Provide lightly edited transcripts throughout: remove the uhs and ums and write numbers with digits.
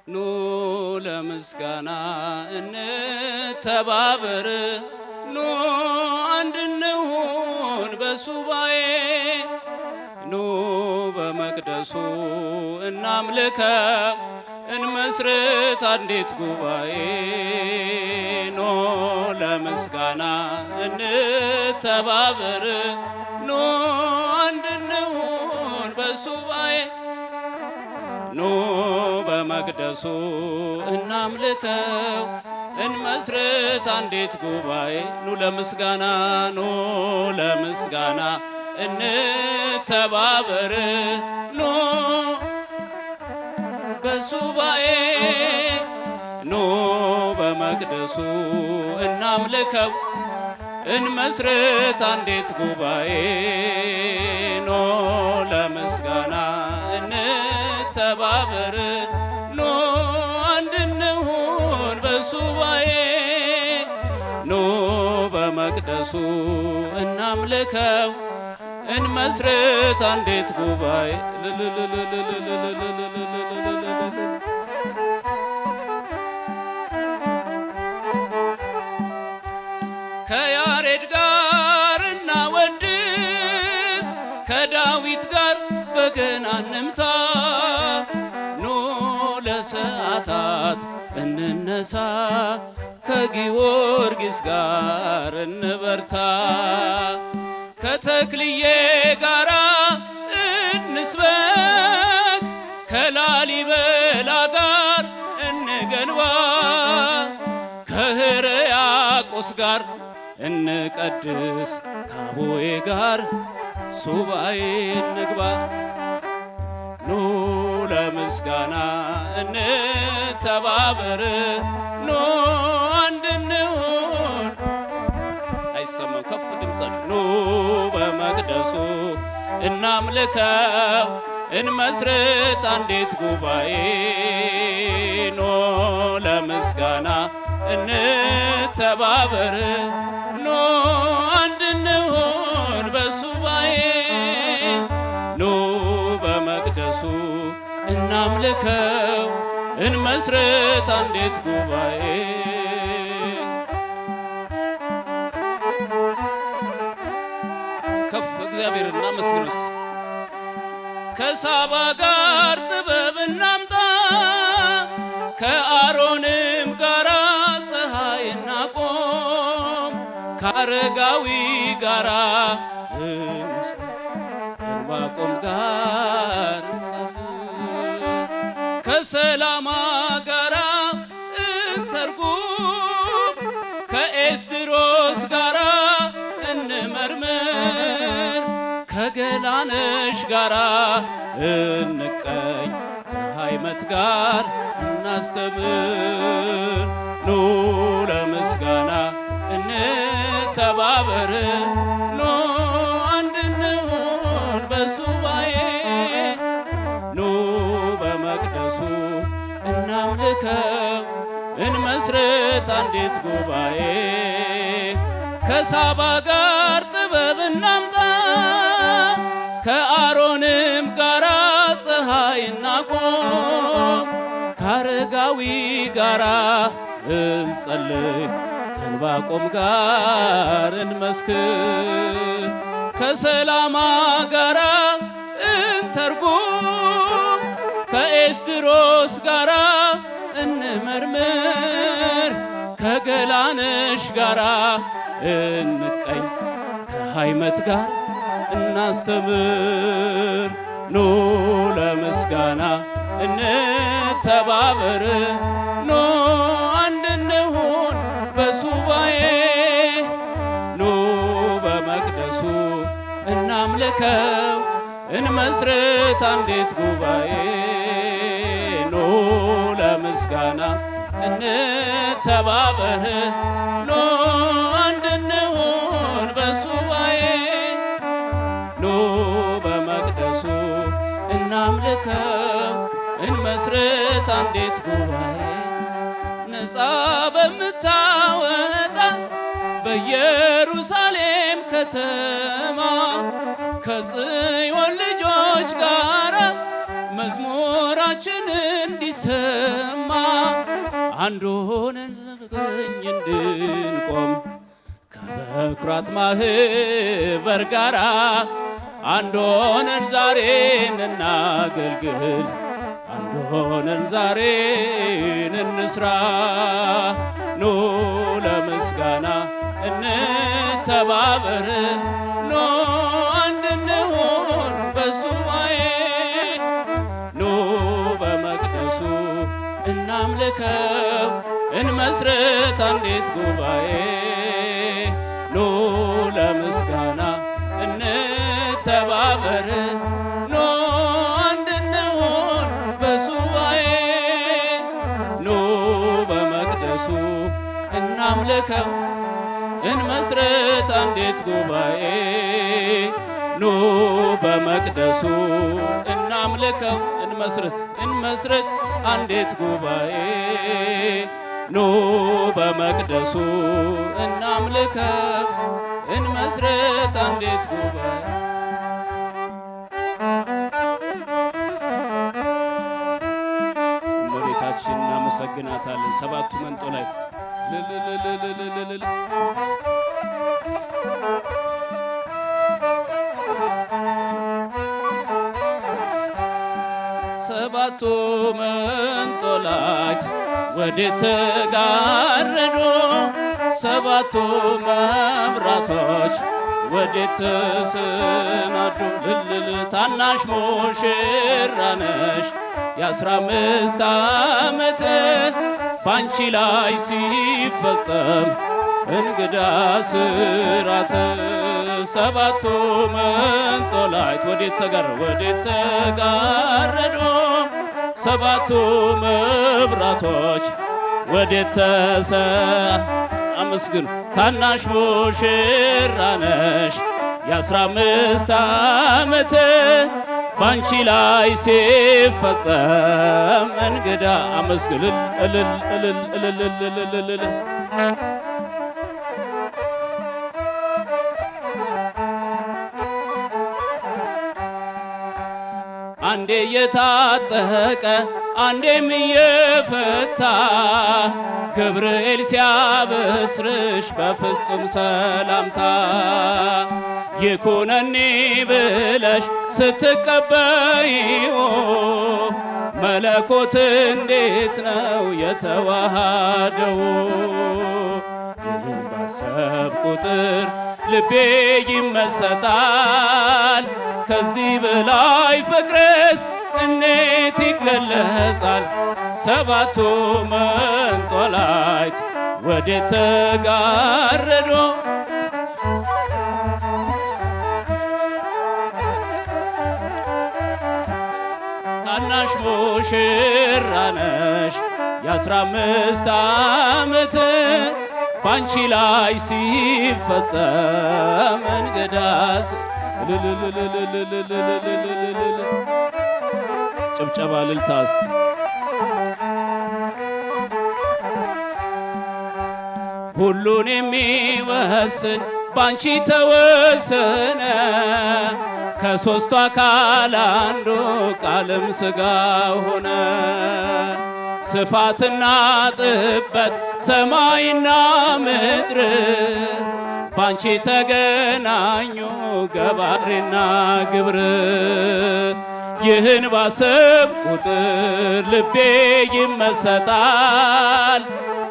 ኑ ለምስጋና እንተባበር ኑ አንድ እንሁን በሱባኤ ኑ በመቅደሱ እናምልከው እንመስርት አንዲት ጉባኤ ኑ ለምስጋና እንተባበር ኑ አንድ እንሁን በሱባኤ ኑ በመቅደሱ እናምልከው እንመስርት አንዲት ጉባኤ ኑ ለምስጋና እንተባበር ኑ በሱባኤ ኑ በመቅደሱ እናምልከው እንመስርት አንዲት ጉባኤ ኑ ለምስጋና እንተባበር ኑ አንድ እንሁን በሱባኤ ኑ በመቅደሱ እናምልከው እንመስርት አንዲት ጉባኤ ከያሬድ ጋር እናወድስ ከዳዊት ጋር በገና እንምታ ኑ ለሰዓታት እንነሳ ከጊዮርጊስ ጋር እንበርታ ከተክልዬ ጋራ እንስበክ ከላሊበላ ጋር እንገንባ ከሕርያቆስ ጋር እንቀድስ ከአቦዬ ጋር ሱባኤ እንግባ ኑ ለምስጋና እንተባበር ኑ አንድ እንሁን አይሰማም ከፍ ድምፃችሁ ኑ በመቅደሱ እናምልከው እንመስርት አንዲት ጉባኤ ኑ ለምስጋና እንተባበር ኑ አንድ እንሁን በሱባኤ ኑ በመቅደሱ እናምልከው እንመስርት አንዲት ጉባኤ ከፍ እግዚአብሔር እናመስግኑስ ከሳባ ጋር ጥበብ እናምጣ ከአሮንም ጋራ ፀሐይ እናቆም ከአረጋዊ ጋራ ከዕንባቆም ጋር ከሰላማ ጋራ እንተርጉም ከኤስድሮስ ጋራ እንመርምር ከገላነሽ ጋራ እንቀኝ ከሃይመት ጋር እናስተምር ኑ ለምስጋና እንተባበር ኑ አንድ እንሁን በሱባኤ ኑ በመቅደሱ እናምልከው እንመስርት አንዲት ጉባኤ ከሳባ ጋር ጥበብ እናምጣ ከአሮንም ጋራ ፀሐይ እናቆም ከአረጋዊ ጋራ እንጸልይ ከዕንባቆም ጋር እንመስክር ከሰላማ ጋራ እንተርጉም ከኤስድሮስ ጋራ እንመርምር ከገላነሽ ጋራ እንቀኝ ከሃይመት ጋር እናስተምር ኑ ለምስጋና እንተባበር ኑ አንድ እንሁን በሱባኤ ኑ በመቅደሱ እናምልከው እንመስርት አንዲት ጉባኤ ኑ ለምስጋና እንተባበር ኑ አንድ እንሁን በሱባኤ ኑ በመቅደሱ እናምልከው እንመስርት አንዲት ጉባኤ ነፃ በምታወጣ በኢየሩሳሌም ከተማ ከጽዮን ልጆች ጋር መዝሙራችን እንዲሰማ አንድ ሆነን ዘብቀኝ እንድንቆም ከበኩራት ማህበር ጋራ አንድ ሆነን ዛሬ እናገልግል አንድ ሆነን ዛሬ እንስራ ኑ ለምስጋና እንተባበር ኑ አንድ እንሁን በሱባኤ ኑ በመቅደሱ እናምልከው እንመስርት አንዲት ጉባኤ ኑ ለምስጋና እንተባበር ኑ አንድ እንሁን በሱባኤ ኑ በመቅደሱ እናምልከው እንመስርት አንዲት ጉባኤ ኑ በመቅደሱ እናምልከው እንመስርት አንዲት ጉባኤ ኑ በመቅደሱ እናምልከው እንመስርት አንዲት ጉባኤ እመቤታችን እናመሰግናታለን። ሰባቱ መንጦላዕት ሰባቱ መንጦላዕት ወዴት ተጋረዱ? ሰባቱ መብራቶች ወዴት ተሰናዱ? ታናሽ ሙሽራ ነሽ የ15 ዓመት ባንቺ ላይ ሲፈጸም እንግዳ ስራት ሰባቱ መንጦላዕት ወዴት ተጋረዱ? ሰባቱ መብራቶች ወዴት አመስግኑ ታናሽ ሙሽራ ነሽ የ15 ዓመት ባንቺ ላይ ሲፈጸም እንግዳ አመስግን እልል አንዴ የታጠቀ አንዴም የፈታ ገብርኤል ሲያበስርሽ በፍጹም ሰላምታ ይኩነኒ ብለሽ ስትቀበይው መለኮት እንዴት ነው የተዋሃደው? ይህን ባሰብ ቁጥር ልቤ ይመሰጣል። ከዚህ በላይ ፍቅርስ እንዴት ይገለጻል? ሰባቱ መንጦላዕት ወዴት ተጋረዱ? ታናሽ ሙሽራ ነሽ የ15 ዓመት ባንቺ ላይ ሲፈጸም እንግዳስ ጭብጨባ ልልታስ ሁሉን የሚወስን ባንቺ ተወሰነ ከሦስቱ አካል አንዱ ቃልም ሥጋ ሆነ ስፋትና ጥበት ሰማይና ምድር ባንቺ ተገናኙ ገባሬና ግብር ይህን ባሰብ ቁጥር ልቤ ይመሰጣል።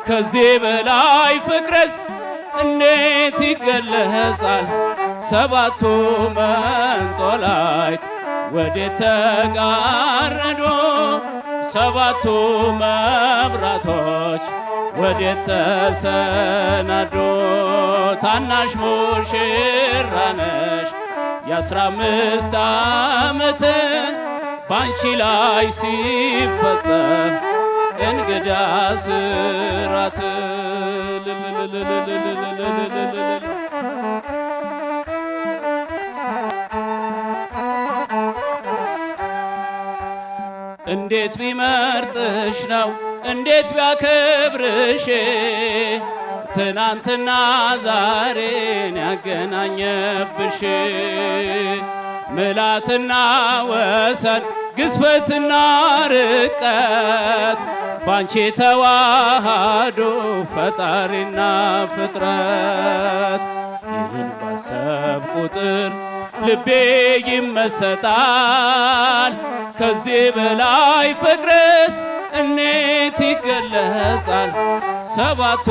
ከዚህ በላይ ፍቅርስ እንዴት ይገለጻል? ሰባቱ መንጦላዕት ወዴት ተጋረዱ? ሰባቱ መብራቶች ወዴት ተሰናዱ? ታናሽ ሙሽራ ነሽ የ15 ዓመት ባንቺ ላይ ሲፈጸም እንግዳ ስራት እንዴት ቢመርጥሽ ነው እንዴት ቢያከብርሽ ትናንትና ዛሬን ያገናኘብሽ ምልዓትና ወሰን ግዝፈትና ርቀት ባንቺ ተዋሃዶ ፈጣሪና ፍጥረት ይህን ባሰብ ቁጥር ልቤ ይመሰጣል። ከዚህ በላይ ፍቅርስ እንዴት ይገለጻል? ሰባቱ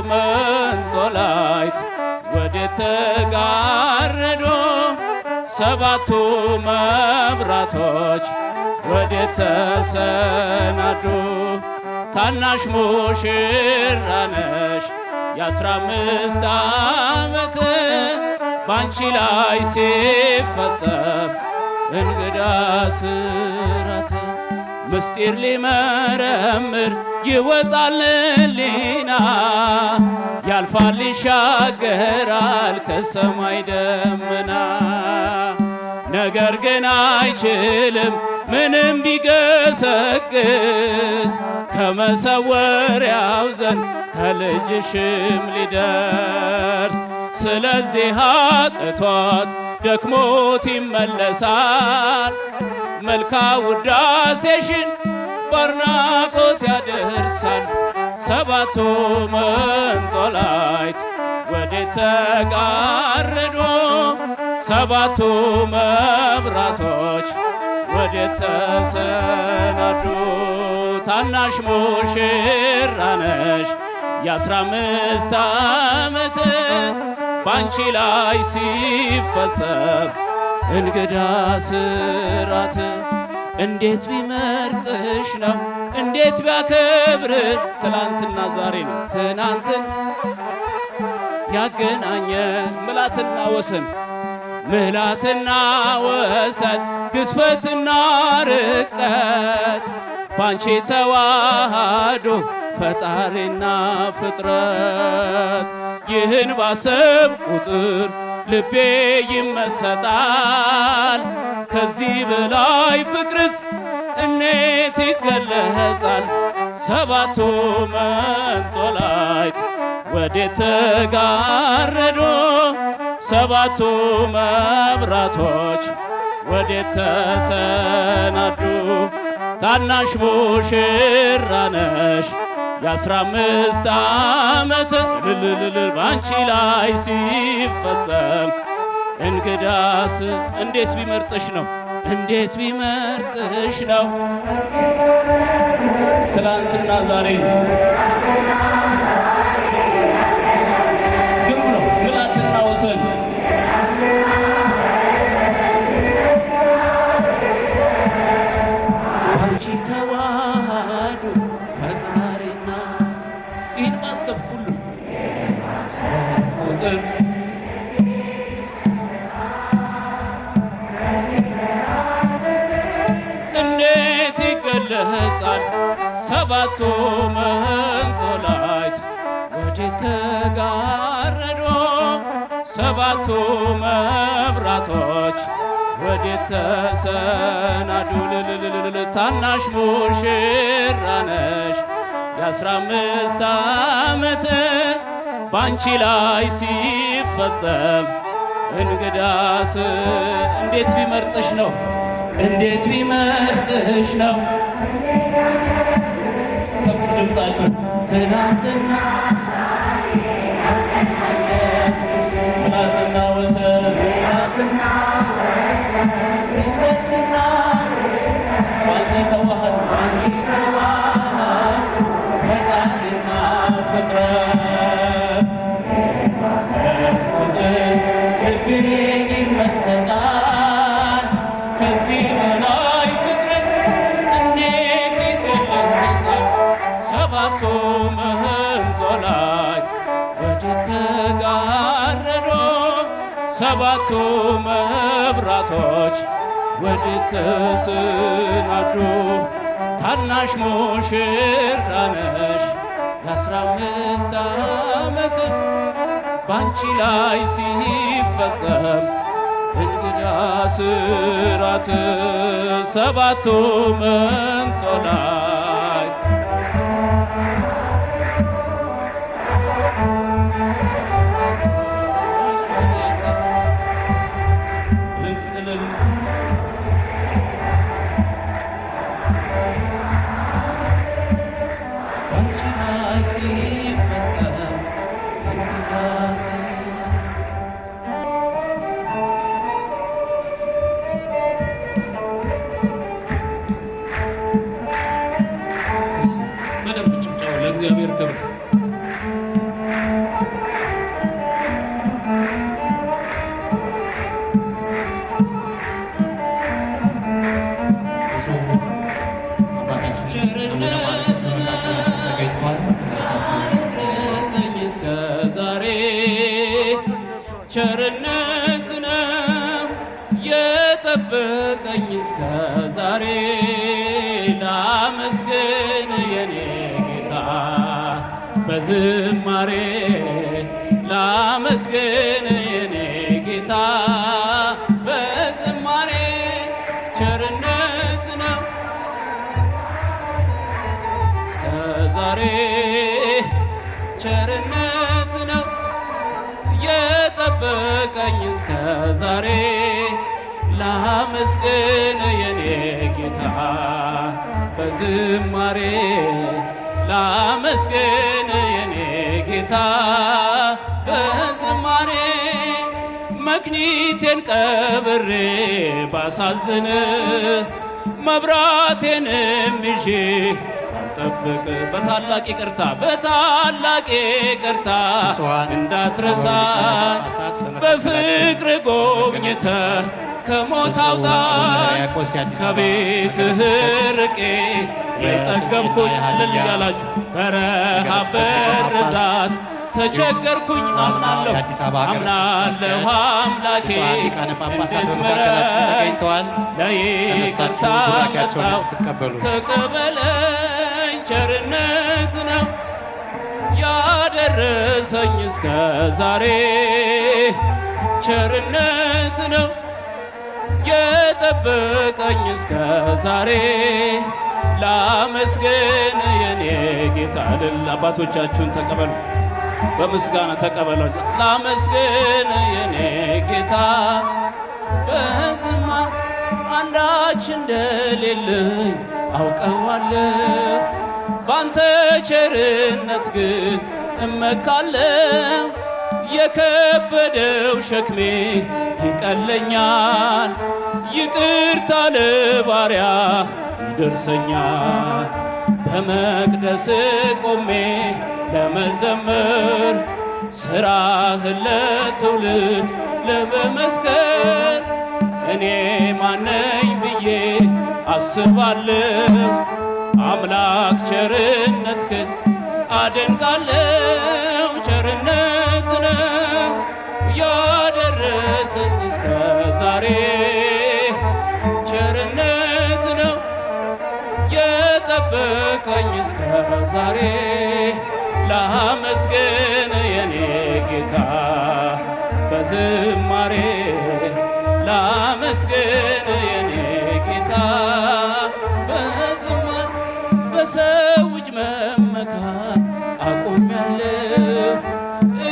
መንጦላዕት ወዴት ተጋረዱ? ሰባቱ መብራቶች ወዴት ተሰናዱ? ታናሽ ሙሽራ ነሽ የ15 ዓመት ባንቺ ላይ ሲፈጸም እንግዳ ስራት ምስጢር ሊመረምር ይወጣል ሊና ያልፋል ይሻገራል ከሰማይ ደመና ነገር ግን አይችልም ምንም ቢገሰግስ ከመሰወሪያው ዘንድ ከልጅሽም ሊደርስ ስለዚህ አቅቶት ደክሞት ይመለሳል መልካ ውዳሴሽን ባርናቆት ያደርሳል። ሰባቱ መንጦላዕት ወዴት ተጋረዱ? ሰባቱ መብራቶች ወዴት ተሰናዱ? ታናሽ ሙሽራ ነሽ የ15 ዓመት ባንቺ ላይ ሲፈጸም እንግዳ ስራት እንዴት ቢመርጥሽ ነው እንዴት ቢያከብርሽ ትላንትና ዛሬ ነው ትናንትን ያገናኘ ምልዓትና ወሰን ምልዓትና ወሰን ግዝፈትና ርቀት ባንቺ ተዋሃዶ ፈጣሪና ፍጥረት ይህን ባሰብ ቁጥር ልቤ ይመሰጣል። ከዚህ በላይ ፍቅርስ እንዴት ይገለጻል? ሰባቱ መንጦላዕት ወዴት ተጋረዱ? ሰባቱ መብራቶች ወዴት ተሰናዱ? ታናሽ ሙሽራ ነሽ የ15 ዓመት ባንቺ ላይ ሲፈጸም እንግዳስ እንዴት ቢመርጥሽ ነው እንዴት ቢመርጥሽ ነው ትላንትና ዛሬ ነው ግሩም ነው ምልዓትና ወሰን ባንቺ ተዋሃዱ ፈጣሪና ይህን ባሰብ ሁሉ ቁጥር እንዴት ይገለጻል? ሰባቱ መንጦላዕት ወዴት ተጋረዱ? ሰባቱ መብራቶች ወዴት ተሰናዱ? ታናሽ ሙሽራ ነሽ የ15 ዓመት ባንቺ ላይ ሲፈጸም እንግዳስ እንዴት ቢመርጥሽ ነው እንዴት ቢመርጥሽ ነው ከፍ ድምፃችሁ ትናንትና ምልዓትና ወሰን ምልዓትና ግዝፈትና ባንቺ ተዋሃዱ ባንቺ ተዋሃዱ ፈጣሪና ፍጥረት ባሰብ ቁጥር ልቤ ይመሰጣል። ከዚህ በላይ ፍቅርስ እንዴት ይገለጻል? ሰባቱ መንጦላዕት ወዴት ተጋረዱ? ሰባቱ መብራቶች ወዴት ተሰናዱ? ታናሽ ሙሽራ ነሽ የ15 ዓመት ባንቺ ላይ ሲፈጸም እንግዳ ስራት ሰባቱ መንጦላዕት ቸርነት ነው የጠበቀኝ እስከ ዛሬ ላመስግን የኔ ጌታ በዝማሬ ላመስግን የኔ ጌታ በዝማሬ ቸርነት ነው እስከ ዛሬ ቸርነት ነው የጠበቀኝ እስከ ዛሬ ላመስግን የኔ ጌታ በዝማሬ ላመስግን የኔ ጌታ በዝማሬ መክኒቴን ቀብሬ ባሳዝን መብራቴንም ይዤ ጠብቅ በታላቅ ይቅርታ እንዳትረሳኝ በፍቅር ጎብኝተ ከሞት አውጣኝ ከቤትህ ርቄ የጠገብኩኝ እልል እያላችሁ በረሃብ በርዛት ተቸገርኩኝ አምናለሁ አምላኬ እንድትምረኝ ለይቅርታ መጣሁ ተቀበለኝ ቸርነት ነው ያደረሰኝ እስከ ዛሬ ቸርነት ነው የጠበቀኝ እስከ ዛሬ ላመስግን የኔ ጌታ እልል አባቶቻችሁን ተቀበሉ በምስጋና ተቀበሉ ላመስግን የኔ ጌታ በዝማ አንዳች እንደሌለኝ አውቀዋለሁ ባንተ ቸርነት ግን እመካለሁ የከበደው ሸክሜ ይቀለኛል ይቅርታ ለባሪያ ይደርሰኛል በመቅደስ ቆሜ ለመዘመር ሥራህን ለትውልድ ለመመስከር እኔ ማነኝ ብዬ አስባለሁ አምላክ ቸርነትህን አደንቃለሁ ቸርነት ነው ያደረሰኝ እስከ ዛሬ ቸርነት ነው የጠበቀኝ እስከ ዛሬ ላመስግን የኔ ጌታ በዝማሬ ላመስግን የኔ ጌታ በዝማሬ በሰው እጅ መመካት አቁሜያለሁ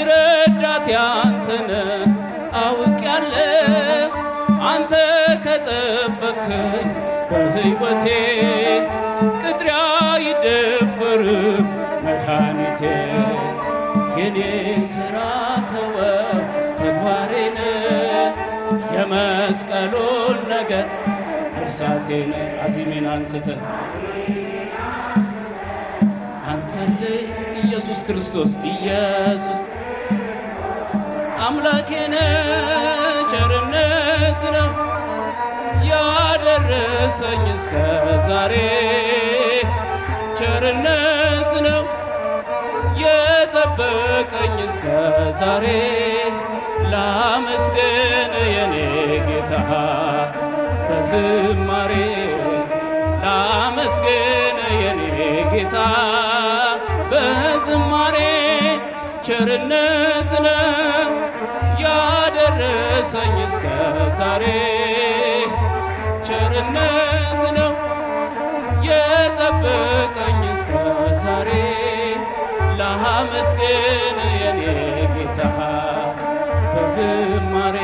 ረዳቴ አንተ ነህ አውቄያለሁ አንተ ከጠበቅከኝ በሕይወቴ ቅጥሬ አይደፈርም መድኃኒቴ የኔን ሥራ ተወው ተግባሬን የመስቀሉን ነገር እርሳቴን አዚሜን አንስተህ አንተልህ ኢየሱስ ክርስቶስ ኢየሱስ አምላኬን ቸርነት ነው ያደረሰኝ እስከ ዛሬ ቸርነት ነው የጠበቀኝ እስከ ዛሬ ላመስግን የኔ ጌታ በዝማሬ ላመስግን የኔ ጌታ በዝማሬ ቸርነት ነው ያደረሰኝ እስከ ዛሬ ቸርነት ነው የጠበቀኝ እስከ ዛሬ ላመስግን የኔ ጌታ በዝማሬ